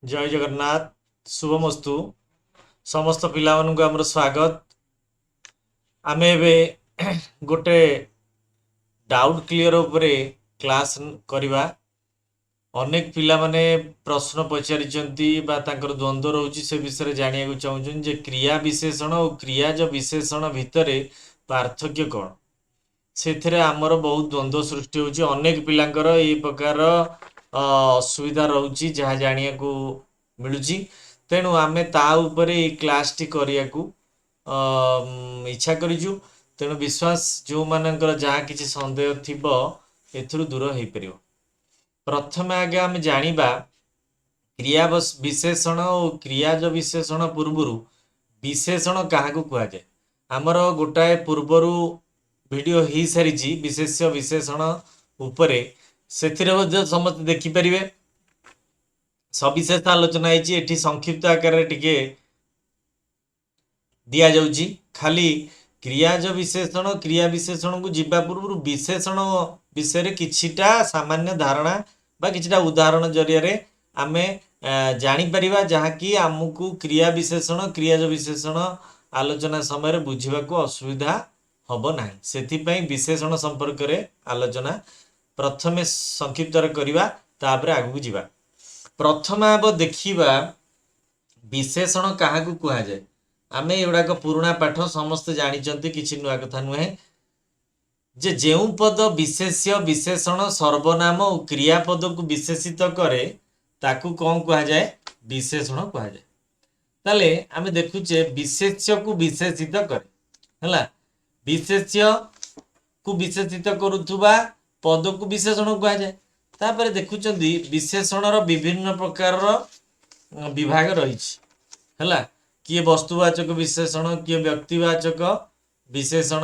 जय जगन्नाथ शुभमस्तु समस्त पिला आमर स्वागत। आमे एबे गोटे डाउट क्लियर उपरे क्लास करिबा। अनेक पिला माने प्रश्न पचारिचंती बा तांकर द्वंद्व रहउची से विषय जानिया को चाहूछन जे क्रिया विशेषण और क्रियाज विशेषण भितरे पार्थक्य कौन। ସେଥିରେ ଆମର ବହୁତ ଦ୍ୱନ୍ଦ୍ୱ ସୃଷ୍ଟି ହେଉଛି। ଅନେକ ପିଲାଙ୍କର ଏଇ ପ୍ରକାର ଅସୁବିଧା ରହୁଛି ଯାହା ଜାଣିବାକୁ ମିଳୁଛି। ତେଣୁ ଆମେ ତା ଉପରେ ଏଇ କ୍ଲାସ୍ଟି କରିବାକୁ ଇଚ୍ଛା କରିଛୁ। ତେଣୁ ବିଶ୍ୱାସ ଯେଉଁମାନଙ୍କର ଯାହା କିଛି ସନ୍ଦେହ ଥିବ ଏଥିରୁ ଦୂର ହେଇପାରିବ। ପ୍ରଥମେ ଆଗେ ଆମେ ଜାଣିବା କ୍ରିୟା ବିଶେଷଣ ଓ କ୍ରିୟାଜ ବିଶେଷଣ ପୂର୍ବରୁ ବିଶେଷଣ କାହାକୁ କୁହାଯାଏ। ଆମର ଗୋଟାଏ ପୂର୍ବରୁ वीडियो ही सारी विशेष्य विशेषण उपरे से समस्त देखिपारे सविशेष आलोचना होती संक्षिप्त आकार टिके दि जाऊँगी। खाली क्रियाज विशेषण क्रिया विशेषण को जीवा पूर्व विशेषण विषय किछिटा सामान्य धारणा बा किछिटा उदाहरण जरिया आम जापर जहाँकि आमको क्रिया विशेषण क्रियाज विशेषण आलोचना समय बुझा असुविधा हम ना। से विशेषण संपर्क में आलोचना प्रथमे संक्षिप्त करवा तापर आगू जावा। प्रथम आप देखा विशेषण क्या कह जाए। आम एगुड़ाक पुराणा पाठ समस्ते जानते किसी नुआ कथा नुहे जे जो पद विशेष्य विशेषण सर्वनाम और क्रियापद को विशेषित करे ताकू कौन कह जाए विशेषण कह जाए। ताले आम देखुचे विशेष्य को विशेषित करे है विशेष्य को विशेषित करुवा पद को विशेषण कह जाए। तापर देखुं विशेषण विभिन्न प्रकार विभाग रही है। किए वस्तुवाचक विशेषण किए व्यक्तिवाचक विशेषण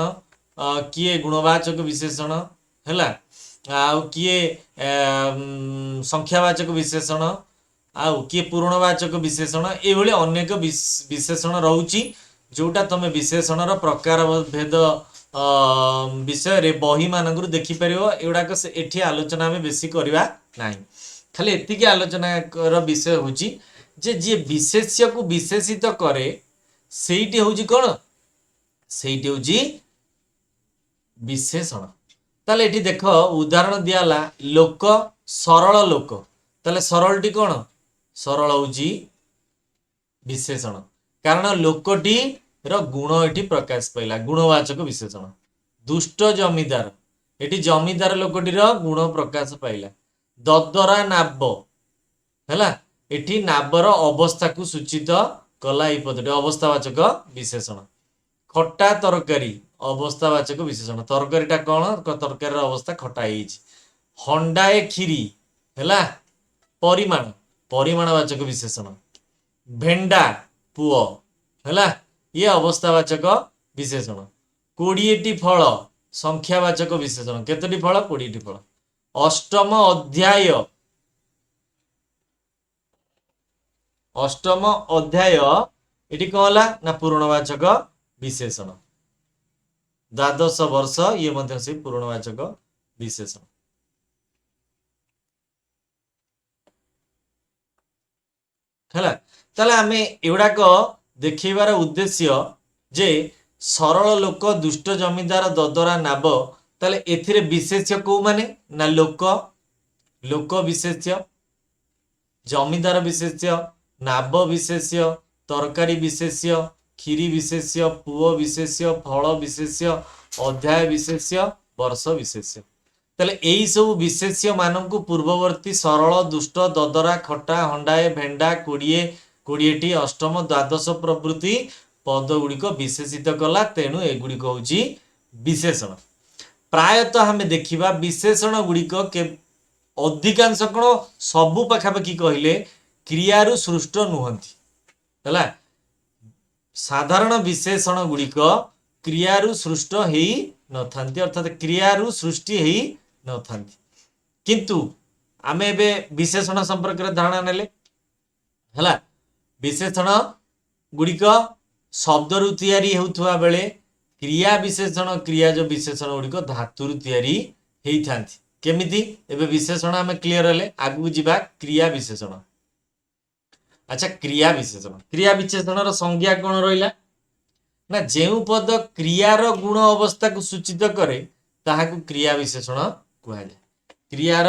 किए गुणवाचक विशेषण है किए संख्यावाचक विशेषण आउ किए पूर्णवाचक विशेषण ये अनेक विशेषण रोची जोटा तुम विशेषण प्रकार भेद विषय रे बही मानक देखिपर। एगुड़ाक एठी आलोचना आम बेसी करवा ना। खाली एतिकी आलोचना विषय हूँ जे जी विशेष्य को विशेषित करे सेठी हूँ कौन सेठी हूँ विशेषण। ताले एठी देख उदाहरण दियाला लोक सरल लोक। ताले सरलटी कौन सरल हूँ विशेषण कारण लोकटी गुण ये प्रकाश पाइला गुणवाचक विशेषण। दुष्ट जमीदार ये जमीदार लोकटीर गुण प्रकाश पाइला। ददरा नाब है ये नाबर अवस्था को सूचित कला ये पदटी अवस्थावाचक विशेषण। खट्टा तरकारी अवस्थावाचक विशेषण तरकारीटा कौन तरकारी अवस्था खटा ही। हंडाए खीरी है परिमाण परिमाणवाचक विशेषण। भेंडा पुओ है ये अवस्थावाचक विशेषण। 20टी फल संख्यावाचक विशेषण केतोटी फल 20टी फल। अष्टम अध्याय अष्टम अध्याय ये कौन है ना पूर्णवाचक विशेषण। द्वादश वर्ष ये से पूर्णवाचक विशेषण है। ताले आम एगुड़ाक देखार उद्देश्य जे सरल लोक दुष्ट जमीदार ददरा नाब ताले एथिरे विशेष्य को माने ना लोक लोक विशेष्य जमीदार विशेष्य नाब विशेष्य तरकारी विशेष्य खीरी विशेष्य पुओ विशेष्य फल विशेष्य अध्याय विशेष्य वर्ष विशेष्य। ताले यही सब विशेष्य मानक पूर्ववर्ती सरल दुष्ट ददरा खट्टा हंडाए भेंडा 20टी अष्टम द्वादश प्रभृति पद गुड़िक विशेषित कला। तेणु एगुड़िक हूँ विशेषण। प्रायतः आम देखा विशेषण गुड़िक अधिकांश कौन सबू पखापाखि कहले क्रियारु सृष्ट नुहंती है। साधारण विशेषण गुड़िक क्रियारु सृष्ट ही न थांती अर्थात क्रियारु सृष्टि ही न थांती। किंतु आम एबे विशेषण संपर्क धारणा नेले है। विशेषण गुड़िक शब्द रु तैयारी होउथुवा बेले क्रिया विशेषण क्रियाज विशेषण गुड़िक धातु तैयारी होई थांती। केमिति एबे विशेषण आम क्लियर हेले आगु जीवा क्रिया विशेषण। अच्छा क्रिया विशेषण संज्ञा कौन रहा ना जो पद क्रियार गुण अवस्था को सूचित करे ताहाकू क्रिया विशेषण कहुए क्रियार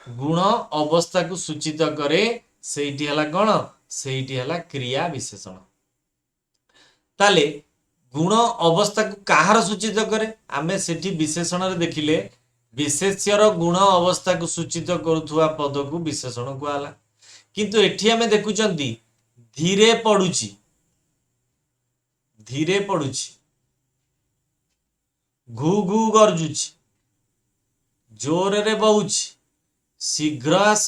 गुण अवस्था को सूचित करे सेठी हला कौन सेठी हला क्रिया विशेषण ताले गुण अवस्था को कहार सूचित करे आमे सेठी विशेषण रे देखिले विशेष्यर गुण अवस्था को सूचित करुवा पद को विशेषण कहला किंतु एठी आमे देखुचंती धीरे पड़ुची घू घू गर्जुची जोर रे बहुची शीघ्र आस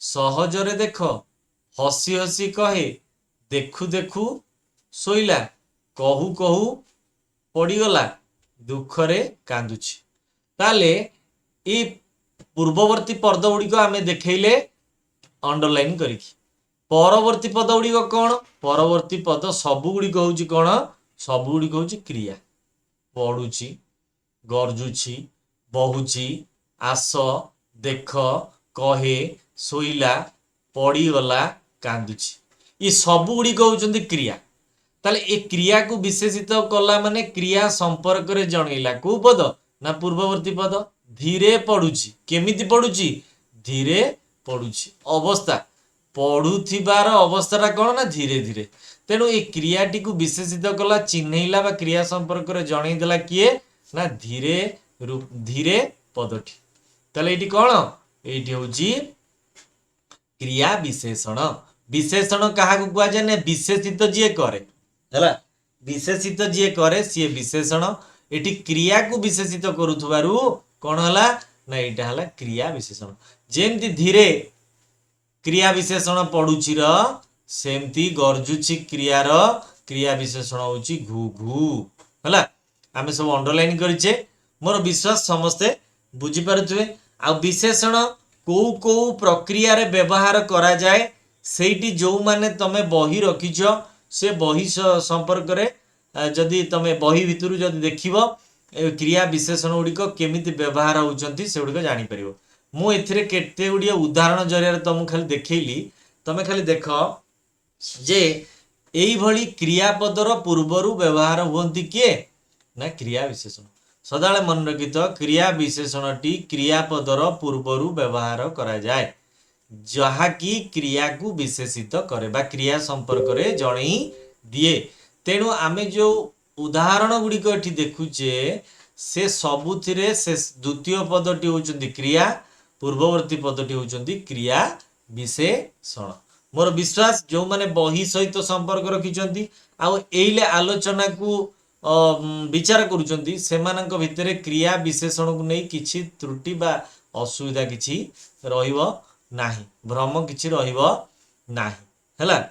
सहजरे देख हसी हसी कहे देखु देखु शोइला कहू कहू पड़ीगला दुखरे कांदुची ताले ये पूर्ववर्ती पद गुड़िक आमे देखैले अंडरलाइन करिकी परवर्ती पद गुड़िक कौन परवर्ती पद सबु गुड़िक होउची कौन सबु गुड़िक होउची क्रिया पड़ुची गर्जुची बहुची आस देख कहे शोइला पड़ीगला कांदुची ये सबु गुड़िक होउचंती क्रिया ताले ए क्रिया को विशेषित कला माने क्रिया संपर्क रे जणैला को पद ना पूर्ववर्ती पद धीरे पड़ुची केमिति पड़ुची धीरे पड़ुची अवस्था पढ़ुथिबार अवस्था कौन ना धीरे धीरे तेणु ये क्रियाटी को विशेषित कला चिन्हैला बा क्रिया संपर्क रे जणैदेला किए ना धीरे धीरे पदटी ताले एटी कौन एटी होची क्रिया विशेषण विशेषण कहा को कुआ जाय ने विशेषित जे करे हला विशेषित जे करे सी विशेषण एटी क्रिया को विशेषित करुथबारु कौन हला ना एटा हला क्रिया विशेषण जेमती धीरे क्रिया विशेषण पड़ुची सेमती गर्जुची क्रियार क्रिया विशेषण होची घू घू हला आमे सब अंडरलाइन करिचे मोर विश्वास समस्ते बुझी पारुथबे आ विशेषण को प्रक्रिया रे व्यवहार करा जाए सेठी जो माने तमे बही रखिछो से बही संपर्क रे जदि तमे बही भितरु जदि देखिबो क्रिया विशेषण गुड़िक केमिति व्यवहार होउचंती से गुड़िक जानि परिबो मु एथिरे केते गुड़िया उदाहरण जरिया तुमको खाली देखैली तमे खाली देख जे एई भली क्रियापदर पूर्वरु व्यवहार हुअंती किए ना क्रिया विशेषण सदाले मन रखित क्रिया विशेषणटी क्रियापदर पूर्वरु व्यवहार करा जाए जहा की क्रिया को विशेषित करे बा क्रिया संपर्क रे जणई दिए तेणु आमे जो उदाहरण गुड़िक एठी देखुचे से सबुथिरे से द्वितीय पदटी होउचंती क्रिया पूर्ववर्ती पदटी होउचंती क्रिया विशेषण मोर विश्वास जो माने बही सहित संपर्क रखिचंती आ एइले आलोचना को विचार करूचंती सेमानक भितरे क्रिया विशेषण को नहीं किछि त्रुटि बा असुविधा किछि रहिबो नाही भ्रम किछि रहिबो नाही हला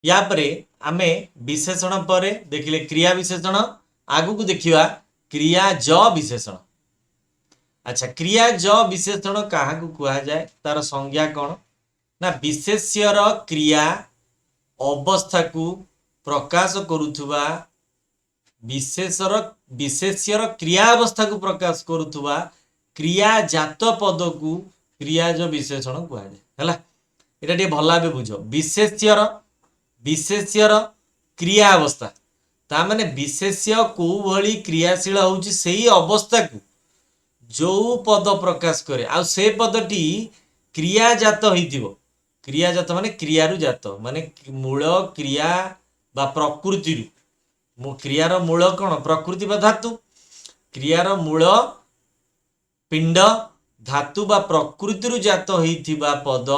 या परे आमे विशेषण परे देखिले क्रिया विशेषण आगु को देखिवा क्रिया ज विशेषण अच्छा क्रिया ज विशेषण कहा को कुआ जाए तार संज्ञा कौन ना विशेष्यर क्रिया अवस्था को प्रकाश करुथुवा विशेष्यर क्रिया अवस्था को प्रकाश करुथुवा क्रिया जात पद को क्रियाज विशेषण कुआ जाए हला एटा टे भला बे बुझो विशेष्यर क्रिया अवस्था ता माने विशेष्य को भली क्रियाशील होउची सेही अवस्था को जो पद प्रकाश करे आ से पदटी क्रियाजात होइतिबो क्रियाजात माने क्रियारु जात माने मूल क्रिया बा प्रकृति क्रियार मूल कौन प्रकृति बा धातु क्रियार मूल पिंड धातु बा प्रकृति जात होइथिबा पद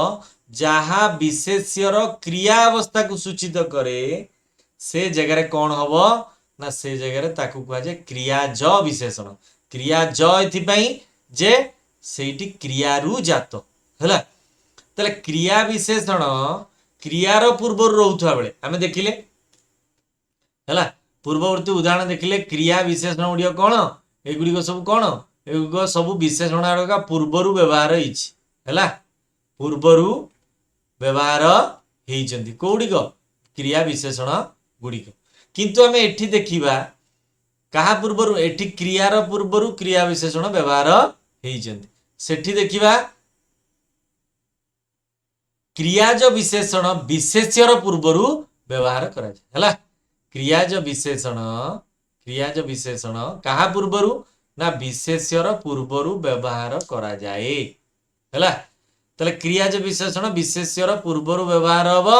जहा विशेष्यर क्रिया अवस्था को सूचित करे से जगह रे कौन हबो ना से जगह रे ताकू कहा जाए क्रियाज विशेषण क्रियाज एथिपाई जे सेठी क्रियारु जात हला तले क्रिया विशेषण क्रियार पूर्वर रहउथवा बेले आमे देखिले हला पूर्ववर्ती उदाहरण देखिले क्रिया विशेषण गुड़िक कौन एगुड़िक सब कौन एगुड़िक सब विशेषण का पूर्वरु व्यवहार होइछि हला पूर्वरु व्यवहार होइछंती कोउड़िक क्रिया विशेषण गुड़िक किंतु आमे एठी देखिबा कहा पूर्वरु एठी क्रियार पूर्वरु क्रिया विशेषण व्यवहार होइछंती सेठी देखिबा क्रियाज विशेषण विशेष्यर पूर्वर व्यवहार करा जाए हला क्रियाज विशेषण कहा पूर्वर ना विशेष्यर पूर्वर व्यवहार करा जाए हला ताले क्रियाज विशेषण विशेष्यर पूर्वर व्यवहार हबो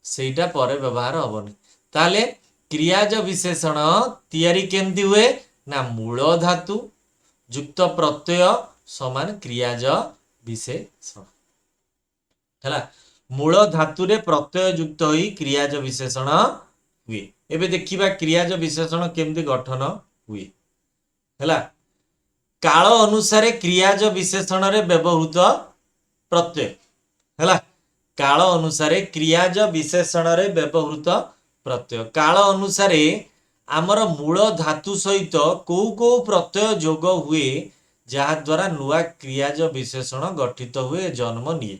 सेटा परे व्यवहार हबोनी ताले क्रियाज विशेषण तैयारी केमती हुए ना मूल धातु युक्त प्रत्यय समान क्रियाज विशेषण है मूल धातु रे प्रत्यय युक्त होई क्रियाज विशेषण हुए एबे देखिबा क्रियाज विशेषण केमती गठन हुए है काल अनुसार क्रियाज विशेषण रे व्यवहृत प्रत्यय है काल अनुसार क्रियाज विशेषण रे व्यवहृत प्रत्यय काल अनुसार आमर मूल धातु सहित को प्रत्यय जोग हुए जहाद्वारा नुआ क्रियाज विशेषण गठित हुए जन्म निये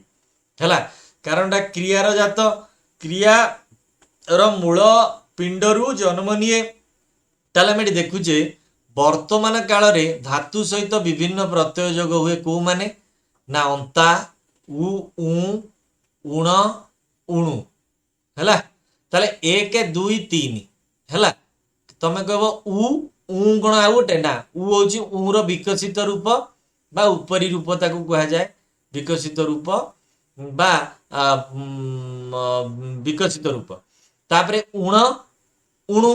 है कारण क्रियार जात क्रियार मूल पिंडरू जन्म निये ताले आम देखुचे वर्तमान काल रे धातु सहित विभिन्न प्रत्यय जोग हुए को माने ना अंता उ उण उणु है ताले 1 2 3 है तमे कह उ कौन आ गोटे ना उ हूँ ऊर विकसित रूप बा उपरी रूप ताकू कह जाए विकसित रूप बा विकसित रूप तापरे उण उणु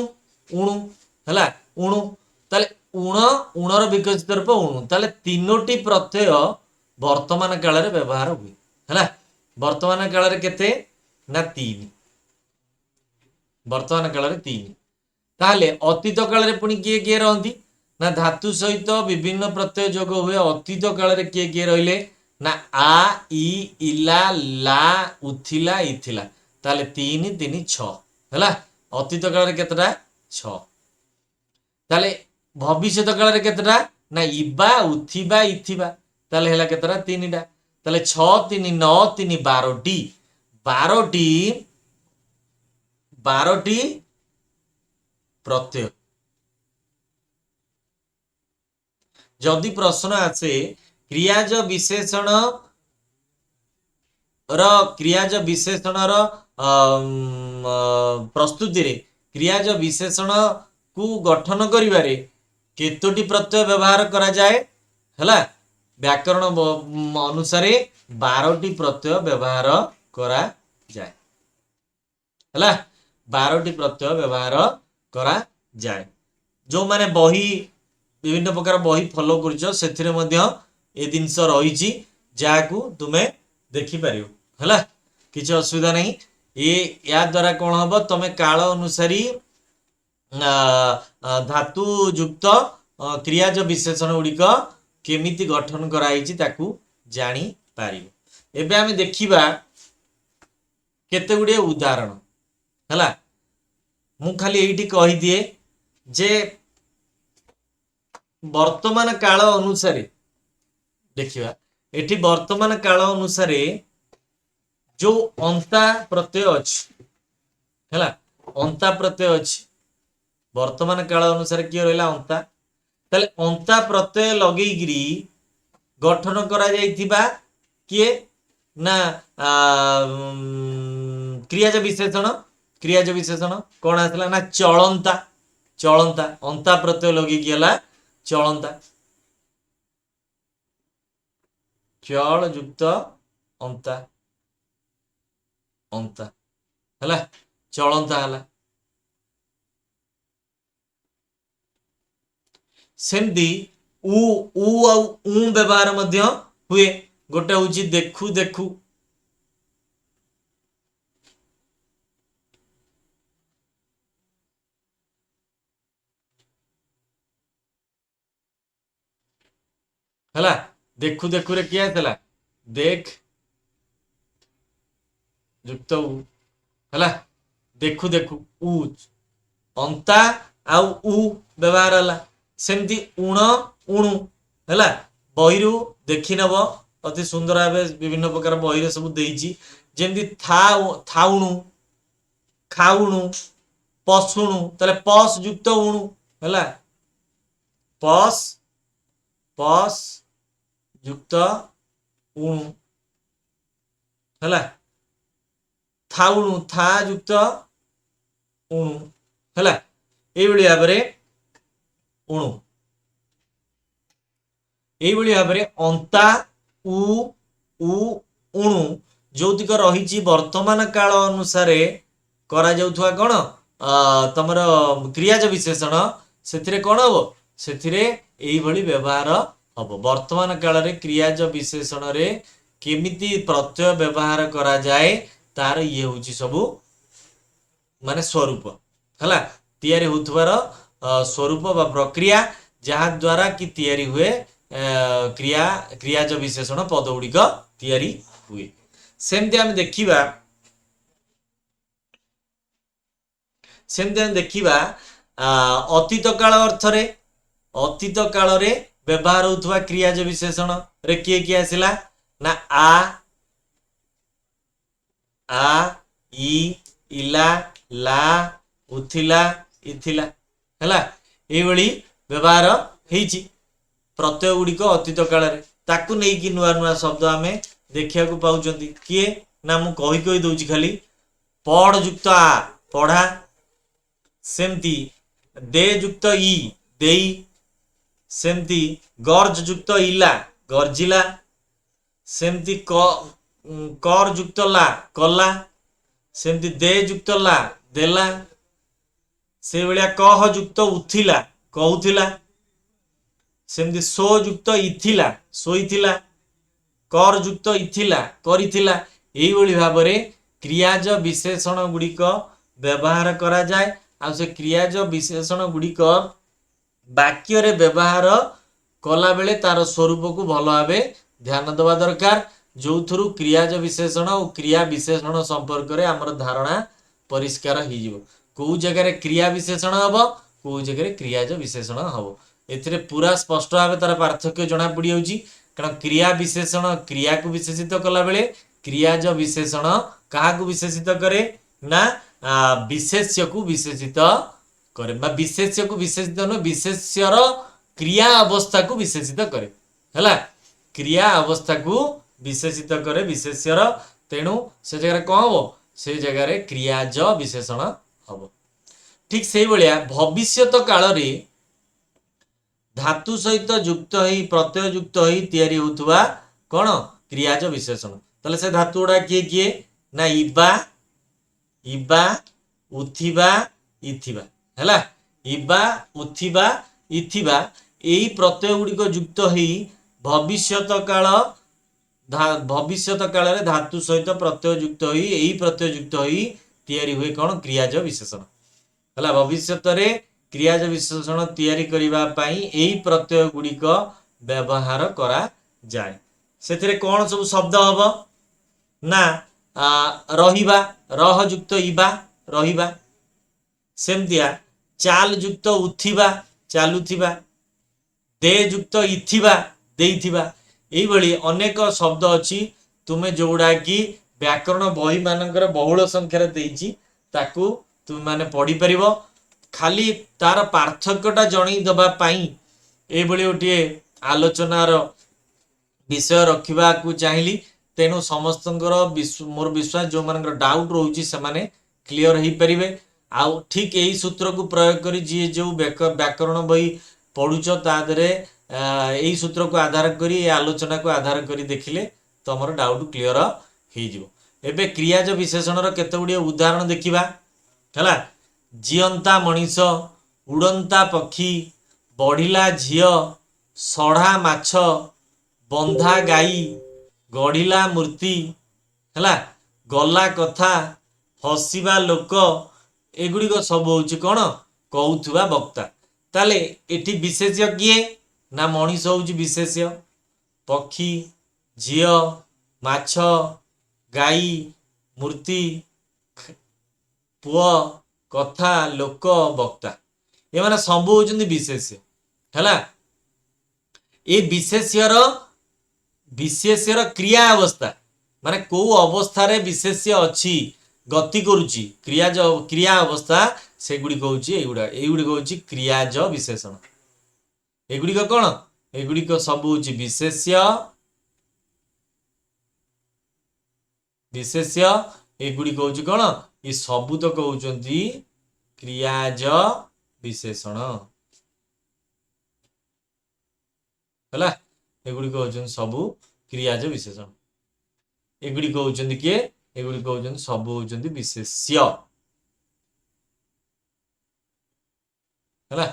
उणु है उणु ताले उण उणर विकसित रूप उणु ताले तीनोटी प्रत्यय वर्तमान काल रे व्यवहार हुए है वर्तमान काल रे केते ना 3 वर्तमान काल रे 3 ताहले अतीत काल रे पुणी किए किए रहंती ना धातु सहित विभिन्न प्रत्यय जोग हुए अतीत काल रे किए किए रहिले ना आ इ इला ला उथिला इथिला ताले 3 3 6 हैला अतीत काल रे केतटा 6 ताले भविष्यत काल रे केतटा ना इबा उथिबा इथिबा ताले हैला केतटा 3 टा ताले 6 3 9 3 12टी 12टी प्रत्यय जदि प्रश्न आसे क्रियाज विशेषण प्रस्तुति रे क्रियाज विशेषण को गठन करिवारे केतोटी प्रत्यय व्यवहार करा जाए हला व्याकरण अनुसार 12टी प्रत्यय व्यवहार करा जाए हला 12टी प्रत्यय व्यवहार करा जाए जो माने बही विभिन्न प्रकार बही फॉलो करछो सेथिरे मध्य ए जिनस रही जहाँ तुमे देखिपर है किसी असुविधा नहीं ये या द्वारा कौन हम तुम काल अनुसारी धातु युक्त क्रियाज विशेषण गुड़िक केमिति गठन कराई ताकू जानी पारिबो एबे आमे देखिबा केते गुड़े उदाहरण है मु खाली एठी कहि दिए जे वर्तमान काल अनुसार देखिबा एठी वर्तमान काल अनुसार जो अंता प्रत्यय अछि हैला अंता प्रत्यय अछि वर्तमान काल अनुसार किए रहला अंता ताले अंता प्रत्यय लगेगिरी गठन करा जाइथिबा किए ना क्रियाज विशेषण कौन आसला ना चलंता चलंता अंता प्रत्यय लगे गला चलंता चल युक्त अंता अंता हला चलंता हला सेमती उ व्यवहार मध्य हुए गोटे हूँ देखु देखु हला देखु देखु रे किया थला देख युक्त उ हला देखु देखु उ अंता आउ उ व्यवहार हला सेमती उण उणु हला बहिरु देखि नब अति सुंदर भावे विभिन्न प्रकार बहिरे सब देइछि जेमती थाउणु खाउणु पसुणु ताले पस युक्त उणु हला पस पस युक्त उणु हला थाउणु था युक्त उणु है ये भाव में उणु ये भाव में अंता उ उ उणु जोतिक रही वर्तमान काल अनुसार करा जाउथुवा कौन तमर क्रियाज विशेषण से कौन हम से व्यवहार हम वर्तमान काल रे क्रियाज विशेषण रे केमिति प्रत्यय व्यवहार करा जाए तार ये हूँ सबू माने स्वरूप है तैयारी होथुवार स्वरूप बा प्रक्रिया जहाँ द्वारा कि तैयारी हुए क्रिया क्रियाज विशेषण पद गुड़िक तैयारी हुए सेमती आम देखा अतीत काल अर्थ रे अतीत काल रे व्यवहार होथुवा क्रियाज विशेषण रे किए आसिला ना आ इ इला ला उथिला इथिला हैला एभली व्यवहार हेची प्रत्यय गुड़िक अतीत काल रे ताकू नहीं कि नुआ नुआ शब्द आमे देखिया को पाउचंती किए ना मु कही दउची खाली पढ़ युक्त आ पढ़ा सेमती दे युक्त ई देई सेमती गर्ज युक्त इला गर्जिला सेमती कर युक्त ला कला सेमती दे युक्त ला देला से भलिया कह युक्त उथिला कहूथिला सेमती सो युक्त इथिला सोईथिला कर युक्त इथिला करिथिला एई भली भाव रे क्रियाज विशेषण गुड़िक व्यवहार करा जाए आ से क्रियाज विशेषण गुड़िक वाक्य रे व्यवहार कला बेले तार स्वरूप को भल भाव ध्यान देवा दरकार जो थरु क्रियाज विशेषण और क्रिया विशेषण संपर्क रे हमर धारणा परिष्कार हो कौ जगह क्रिया विशेषण हम कौ जगह क्रियाज विशेषण हम ए पूरा स्पष्ट भाव तार पार्थक्य जना पड़ जाऊँगी कारण क्रिया विशेषण क्रिया को विशेषित कला बेले क्रियाज विशेषण क्या विशेषित करे ना विशेष्य को विशेषित करे विशेष्य को विशेषित न विशेष्यर क्रिया अवस्था को विशेषित करे है क्रिया अवस्था को विशेषित करे विशेष्यर तेणु से जगह कौन हम से जगह क्रियाज विशेषण हम ठीक से भाया भविष्यत काल रे धातु सहित युक्त ही प्रत्यय युक्त ही तैयारी होथुवा कौन क्रियाज विशेषण ताले से धातु गुड़ा किए किए ना इबा इबा उथिबा इथिबा हैला इबा उथिबा इथिबा एई प्रत्यय गुड़िक युक्त ही भविष्यत काल रे धातु सहित प्रत्यय युक्त ही एई प्रत्यय युक्त ही तैयारी हुए कौन क्रियाज विशेषण है भविष्यत रे क्रियाज विशेषण तैयारी करिबा पई एई प्रत्यय गुड़िक व्यवहार करा जाए से कौन सब शब्द हम ना रहिबा रह युक्त इबा रहिबा सेमतिया चाल युक्त उथिबा चालुथिबा दे युक्त इथिबा देइथिबा एई भली अनेक शब्द अछि तुमे जोड़ा कि व्याकरण बही मानकर बहुल संख्यार देइछि ताकू तुम माने पढ़ी परिबो खाली तार पार्थक्यटा जणई दबा पाई ए भली गोटे आलोचनार विषय रखा चाहिए तेणु समस्त मोर विश्वास जो मान डाउट रोचे से क्लीयर हो पारे आउ ठीक यही सूत्र को प्रयोग कर जी जो व्याकरण बही पढ़ुच तादरे यही सूत्र को आधार कर आलोचना को आधार कर देखिले तुम डाउट क्लीयर हो क्रियाज विशेषण केते गुड़िए उदाहरण देखा है जीवंता मनीष उड़ंता पक्षी बढ़िला झील सढ़ा माछ बंधा गाई गढ़िला मूर्ति है गला कथा हसीबा लोक एगुड़िक सब हूँ कौन कहूथुवा वक्ता ताले एटी विशेष्य किए ना मनीष हूँ विशेष्य पक्षी झील माछ गाई मूर्ति पुआ कथा लोक वक्ता ये माने सब हूँ विशेष्य है ये विशेष्यर क्रिया अवस्था माने को अवस्था रे विशेष्य अच्छी गति करुच्ची क्रिया अवस्था से गुड़िक हूँ एगुड़िक हूँ क्रियाज विशेषण एगुड़िक कौन एगुड़िक सब हूँ विशेष्य एगुड़ी हूँ कौन ये सबू तो कहते क्रियाज विशेषण है एगुड़ी हूँ सबू क्रियाज विशेषण एगुड़ी कहते किए एगुड़ी कहते सबू हूँ विशेष्य है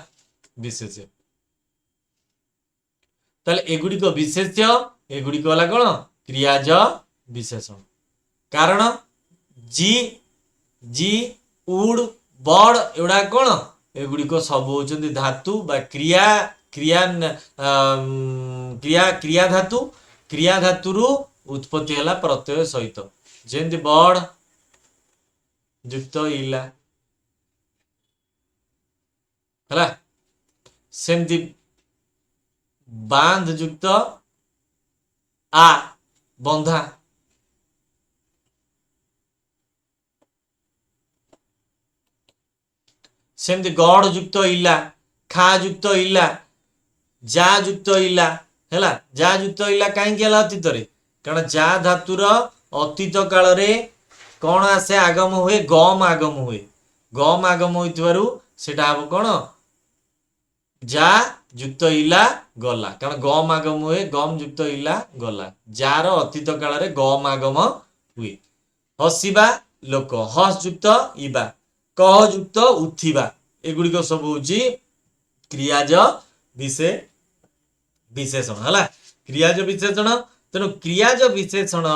विशेष्य ताले एगुड़ी विशेष्य एगुड़ी वाला कौन क्रियाज विशेषण कारण जी जी उड़ बड़ एगुड़ा कौन एगुड़िक सब होचंदी धातु बा क्रिया क्रिया क्रिया क्रिया धातु रु उत्पत्ति है प्रत्यय सहित जेमती बड़ युक्त इला है सेमती बांध युक्त आ बंधा सेमती गढ़ युक्त इला खा युक्त इला जा युक्त इला है जा युक्त इला कहीं अतीत कारण जा धातुर अतीत काल रे कौन आसे आगम हुए गम आगम होता हम कौन जा युक्त इला गला कारण गम आगम हुए गम युक्त इला गला जार अतीत काल रे गम आगम हुए हसिबा लोक हस युक्त इबा कह युक्त उठिबा एगुड़िक सब हूँ क्रियाज विशेषण है क्रियाज विशेषण तेणु क्रियाज विशेषण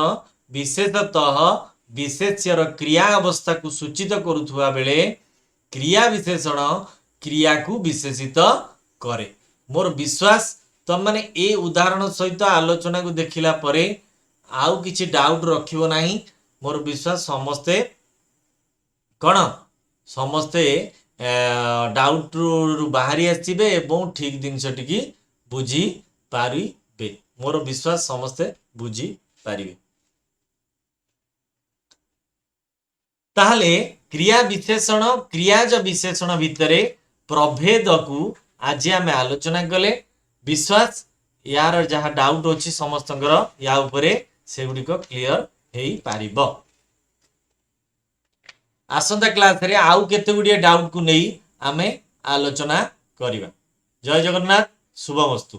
विशेषतः विशेष्यर क्रिया अवस्था को सूचित करुवा बेले क्रिया विशेषण क्रिया को विशेषित करे मोर विश्वास तुम मैंने ए उदाहरण सहित आलोचना को देखिला परे आउ किछि डाउट रखिबो नाही मोर विश्वास समस्ते कौन समस्ते डाउट रु बाहरी आसबे एवं ठीक जिनसटी बुझी पारे मोर विश्वास समस्ते बुझी पारे ताहले क्रिया विशेषण क्रियाज विशेषण भितर प्रभेद को आज आम आलोचना कले विश्वास यार जहाँ डाउट अच्छी समस्त या उपरे से गुड़िक क्लीयर हो पारिबो आसंता क्लास रे आउ केते गुड़िए डाउट को नहीं आमे आलोचना करिबा जय जगन्नाथ शुभमस्तु।